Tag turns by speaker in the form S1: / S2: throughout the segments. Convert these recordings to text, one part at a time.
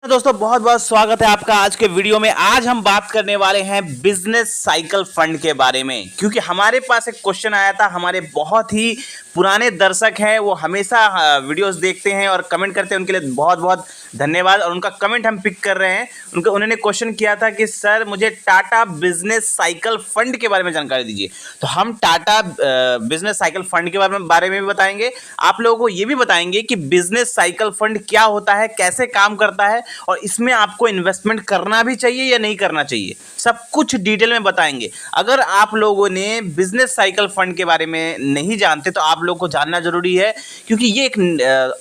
S1: तो दोस्तों बहुत बहुत स्वागत है आपका आज के वीडियो में। आज हम बात करने वाले हैं बिजनेस साइकिल फंड के बारे में, क्योंकि हमारे पास एक क्वेश्चन आया था। हमारे बहुत ही पुराने दर्शक हैं, वो हमेशा वीडियोस देखते हैं और कमेंट करते हैं, उनके लिए बहुत बहुत धन्यवाद। और उनका कमेंट हम पिक कर रहे हैं। उन्होंने क्वेश्चन किया था कि सर मुझे टाटा बिजनेस साइकिल फंड के बारे में जानकारी दीजिए। तो हम टाटा बिजनेस साइकिल फंड के बारे में भी बताएंगे, आप लोगों को ये भी बताएंगे कि बिजनेस साइकिल फंड क्या होता है, कैसे काम करता है और इसमें आपको इन्वेस्टमेंट करना भी चाहिए या नहीं करना चाहिए, सब कुछ डिटेल में बताएंगे। अगर आप लोगों ने बिजनेस साइकिल फंड के बारे में नहीं जानते तो आप लोगों को जानना जरूरी है, क्योंकि ये एक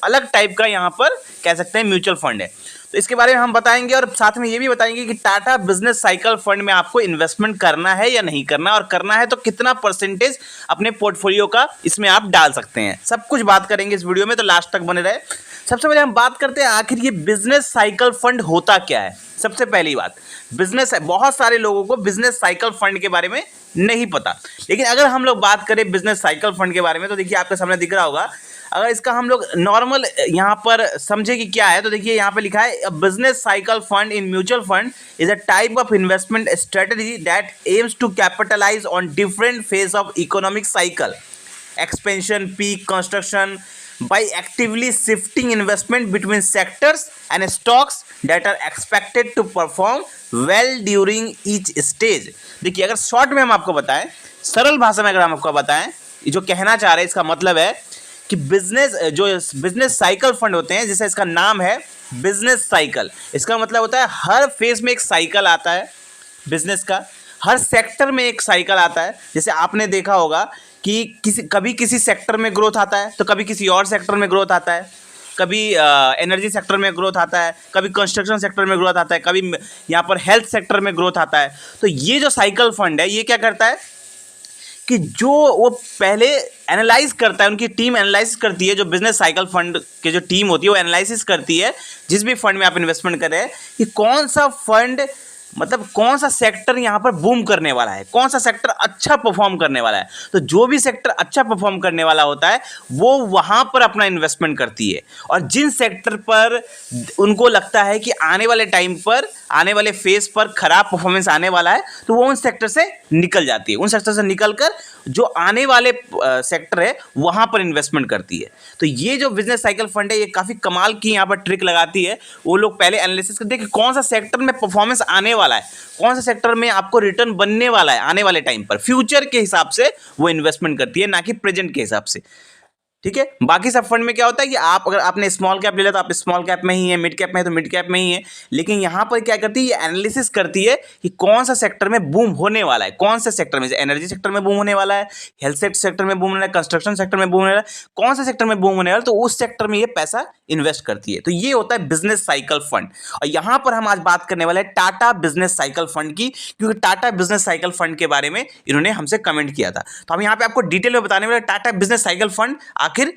S1: अलग टाइप का यहाँ पर कह सकते हैं म्यूचुअल फंड है। तो इसके बारे में हम बताएंगे और साथ में ये भी बताएंगे कि टाटा बिजनेस साइकिल फंड में आपको इन्वेस्टमेंट करना है या नहीं करना, और करना है तो कितना परसेंटेज अपने पोर्टफोलियो का इसमें आप डाल सकते हैं। सब कुछ बात करेंगे इस वीडियो में, तो लास्ट तक बने रहे। सबसे पहले हम बात करते हैं आखिर ये बिजनेस साइकिल फंड होता क्या है। सबसे पहली बात, बिजनेस है, बहुत सारे लोगों को बिजनेस साइकिल फंड के बारे में नहीं पता। लेकिन अगर हम लोग बात करें बिजनेस साइकिल फंड के बारे में, तो देखिए आपके सामने दिख रहा होगा। अगर इसका हम लोग नॉर्मल यहाँ पर समझे कि क्या है, तो देखिए यहाँ पे लिखा है business cycle fund in mutual fund is a type of investment strategy that aims to capitalise on different phase of economic cycle, expansion, peak, construction, by actively shifting investment between sectors and stocks that are expected to perform well during each stage। देखिए अगर short में हम आपको बताएं, सरल भाषा में अगर हम आपको बताएं, ये जो कहना चाह रहे हैं इसका मतलब है कि बिजनेस साइकिल फंड होते हैं, जैसे इसका नाम है बिजनेस साइकिल, इसका मतलब होता है हर फेज में एक साइकिल आता है बिजनेस का, हर सेक्टर में एक साइकिल आता है। जैसे आपने देखा होगा कि कभी किसी सेक्टर में ग्रोथ आता है तो कभी किसी और सेक्टर में ग्रोथ आता है, कभी एनर्जी सेक्टर में ग्रोथ आता है, कभी कंस्ट्रक्शन सेक्टर में ग्रोथ आता है, कभी यहाँ पर हेल्थ सेक्टर में ग्रोथ आता है। तो ये जो साइकिल फंड है ये क्या करता है कि जो वो पहले एनालाइज करता है, उनकी टीम एनालाइज करती है, जो बिजनेस साइकिल फंड की जो टीम होती है वो एनालिसिस करती है जिस भी फंड में आप इन्वेस्टमेंट कर रहे हैं कि कौन सा फंड, मतलब कौन सा सेक्टर यहाँ पर बूम करने वाला है, कौन सा सेक्टर अच्छा परफॉर्म करने वाला है। तो जो भी सेक्टर अच्छा परफॉर्म करने वाला होता है वो वहाँ पर अपना इन्वेस्टमेंट करती है, और जिन सेक्टर पर उनको लगता है कि आने वाले टाइम पर, आने वाले फेज पर खराब परफॉर्मेंस आने वाला है, तो वो उन सेक्टर से निकल जाती है। उन सेक्टर से निकलकर जो आने वाले सेक्टर है वहाँ पर इन्वेस्टमेंट करती है। तो ये जो बिजनेस साइकिल फंड है ये काफ़ी कमाल की यहाँ पर ट्रिक लगाती है। वो लोग पहले एनालिसिस करते हैं कि कौन सा सेक्टर में परफॉर्मेंस आने वाला है, कौन सा सेक्टर में आपको रिटर्न बनने वाला है आने वाले टाइम पर, फ्यूचर के हिसाब से वो इन्वेस्टमेंट करती है, ना कि प्रेजेंट के हिसाब से। ठीक है। बाकी सब फंड में क्या होता है कि आप अगर आपने स्मॉल कैप ले लिया तो आप स्मॉल कैप में ही है, मिड कैप में है तो मिड कैप में ही है। लेकिन यहाँ पर क्या करती है, ये एनालिसिस करती है कि कौन सा सेक्टर में बूम होने वाला है, कौन सा सेक्टर में, एनर्जी सेक्टर में बूम होने वाला है, हेल्थ सेक्टर में बूम होने वाला है, कंस्ट्रक्शन सेक्टर में बूम होने वाला है, कौन सा सेक्टर में बूम होने वाला है, तो उस सेक्टर में ये पैसा इन्वेस्ट करती है। तो ये होता है बिजनेस साइकिल फंड। और यहाँ पर हम आज बात करने वाले हैं टाटा बिजनेस साइकिल फंड की, क्योंकि टाटा बिजनेस साइकिल फंड के बारे में इन्होंने हमसे कमेंट किया था। तो हम यहाँ पे आपको डिटेल में बताने वाले टाटा बिजनेस साइकिल फंड आखिर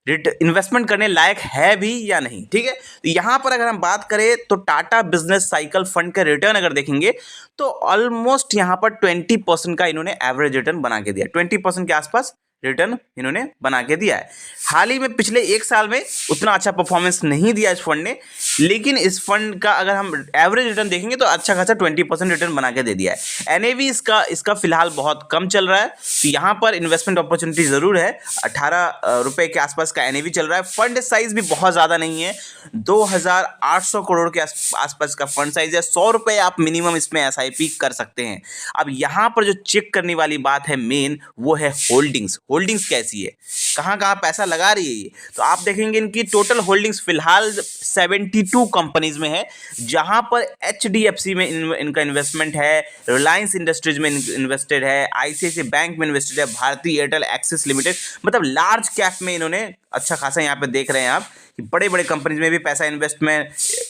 S1: इन्वेस्टमेंट करने लायक है भी या नहीं। ठीक है। तो यहां पर अगर हम बात करें तो टाटा बिजनेस साइकिल फंड का रिटर्न अगर देखेंगे तो ऑलमोस्ट यहां पर 20% का इन्होंने एवरेज रिटर्न बना के दिया, 20% के आसपास रिटर्न इन्होंने बना के दिया है। हाल ही में पिछले एक साल में उतना अच्छा परफॉर्मेंस नहीं दिया इस फंड ने, लेकिन इस फंड का अगर हम एवरेज रिटर्न देखेंगे तो अच्छा खासा 20% रिटर्न बना के दे दिया है। एनएवी इसका फिलहाल बहुत कम चल रहा है, तो यहाँ पर इन्वेस्टमेंट अपॉर्चुनिटी ज़रूर है। 18 रुपये के आसपास का एनएवी चल रहा है। फंड साइज भी बहुत ज़्यादा नहीं है, 2800 करोड़ के आसपास का फंड साइज है। 100 रुपये आप मिनिमम इसमें एसआईपी कर सकते हैं। अब यहाँ पर जो चेक करने वाली बात है मेन, वो है होल्डिंग्स। होल्डिंग्स कैसी है, कहाँ कहाँ पैसा लगा रही है ये, तो आप देखेंगे इनकी टोटल होल्डिंग्स फिलहाल 72 कंपनीज में है, जहां पर एचडीएफसी में इनका इन्वेस्टमेंट है, रिलायंस इंडस्ट्रीज में इन्वेस्टेड है, आईसीआईसीआई बैंक में इन्वेस्टेड है, भारतीय एयरटेल एक्सिस लिमिटेड, मतलब लार्ज कैप में इन्होंने अच्छा खासा यहाँ पे देख रहे हैं आप कि बड़े बड़े कंपनीज में भी पैसा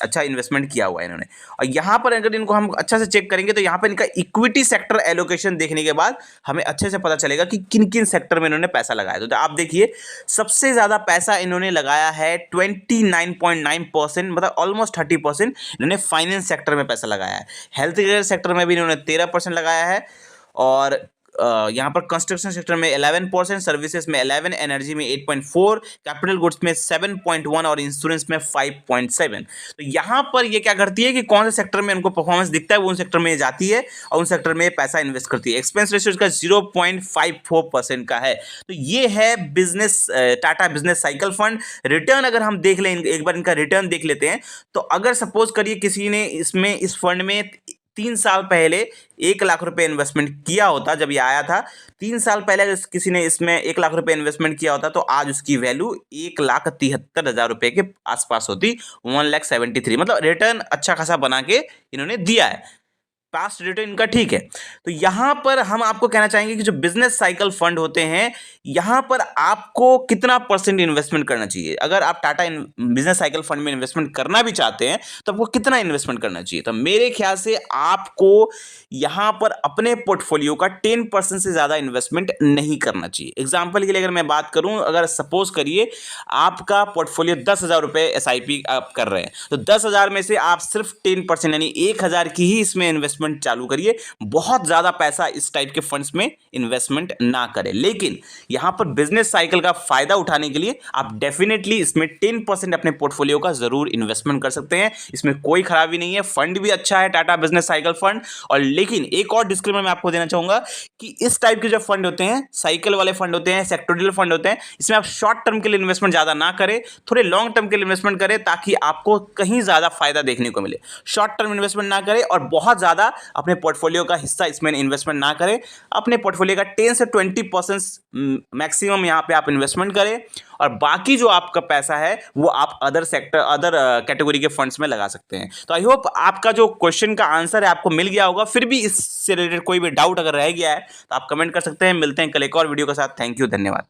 S1: अच्छा इन्वेस्टमेंट किया हुआ है इन्होंने। और यहाँ पर अगर इनको हम अच्छा से चेक करेंगे तो यहाँ पर इनका इक्विटी सेक्टर एलोकेशन देखने के बाद हमें अच्छे से पता चलेगा कि किन किन सेक्टर में इन्होंने पैसा लगाया। तो आप देखिए सबसे ज़्यादा पैसा इन्होंने लगाया है 29.9%, मतलब ऑलमोस्ट 30% इन्होंने फाइनेंस सेक्टर में पैसा लगाया है। हेल्थ केयर सेक्टर में भी इन्होंने 13% लगाया है, और यहाँ पर कंस्ट्रक्शन सेक्टर में 11%, सर्विसेज में 11, एनर्जी में 8.4, कैपिटल गुड्स में 7.1 और इंश्योरेंस में 5.7। तो यहाँ पर ये क्या करती है कि कौन से सेक्टर में उनको परफॉर्मेंस दिखता है वो उन सेक्टर में जाती है और उन सेक्टर में पैसा इन्वेस्ट करती है। एक्सपेंस रेशियो इसका 0.54% का है। तो ये है business Tata business cycle fund. Return अगर हम देख लें, एक बार इनका रिटर्न देख लेते हैं, तो अगर सपोज करिए किसी ने इस फंड में 3 साल पहले 1 लाख रुपए इन्वेस्टमेंट किया होता, जब ये आया था 3 साल पहले अगर किसी ने इसमें 1 लाख रुपए इन्वेस्टमेंट किया होता तो आज उसकी वैल्यू 1,73,000 रुपए के आसपास होती, 1,73,000। मतलब रिटर्न अच्छा खासा बना के इन्होंने दिया है, पास्ट रिटर्न इनका ठीक है। तो यहां पर हम आपको कहना चाहेंगे कि जो बिजनेस साइकिल फंड होते हैं, यहां पर आपको कितना परसेंट इन्वेस्टमेंट करना चाहिए। अगर आप टाटा बिजनेस साइकिल फंड में इन्वेस्टमेंट करना भी चाहते हैं तो आपको कितना इन्वेस्टमेंट करना चाहिए। तो मेरे ख्याल से आपको यहां पर अपने पोर्टफोलियो का 10% से ज्यादा इन्वेस्टमेंट नहीं करना चाहिए। एग्जाम्पल के लिए अगर मैं बात करूं, अगर सपोज करिए आपका पोर्टफोलियो 10,000 रुपए SIP आप कर रहे हैं, तो 10,000 में से आप सिर्फ 10% यानी 1,000 की ही इसमें इन्वेस्टमेंट चालू करिए। बहुत ज्यादा पैसा इस टाइप के फंड्स में इन्वेस्टमेंट ना करें। लेकिन यहां पर बिजनेस साइकिल का फायदा उठाने के लिए आप डेफिनेटली इसमें 10% अपने पोर्टफोलियो का जरूर इन्वेस्टमेंट कर सकते हैं। इसमें कोई खराबी नहीं है, फंड भी अच्छा है टाटा बिजनेस साइकिल फंड। और लेकिन एक और डिस्क्लेमर मैं आपको देना चाहूंगा कि इस टाइप के जो फंड होते हैं, साइकिल वाले फंड होते हैं, सेक्टोरियल फंड होते हैं, इसमें आप शॉर्ट टर्म के लिए इन्वेस्टमेंट ज्यादा ना करें, थोड़े लॉन्ग टर्म के लिए इन्वेस्टमेंट करें ताकि आपको कहीं ज्यादा फायदा देखने को मिले। शॉर्ट टर्म इन्वेस्टमेंट ना करें और बहुत ज्यादा अपने पोर्टफोलियो का हिस्सा इसमें इन्वेस्टमेंट ना करें। अपने पोर्टफोलियो का 10 से 20% मैक्सिमम यहां पे आप इन्वेस्टमेंट करें और बाकी जो आपका पैसा है वो आप अदर कैटेगरी के फंड्स में लगा सकते हैं। तो आई होप आपका जो क्वेश्चन का आंसर है आपको मिल गया होगा। फिर भी इससे रिलेटेड कोई भी डाउट अगर रह गया है तो आप कमेंट कर सकते हैं। मिलते हैं कल एक और वीडियो के साथ। थैंक यू, धन्यवाद।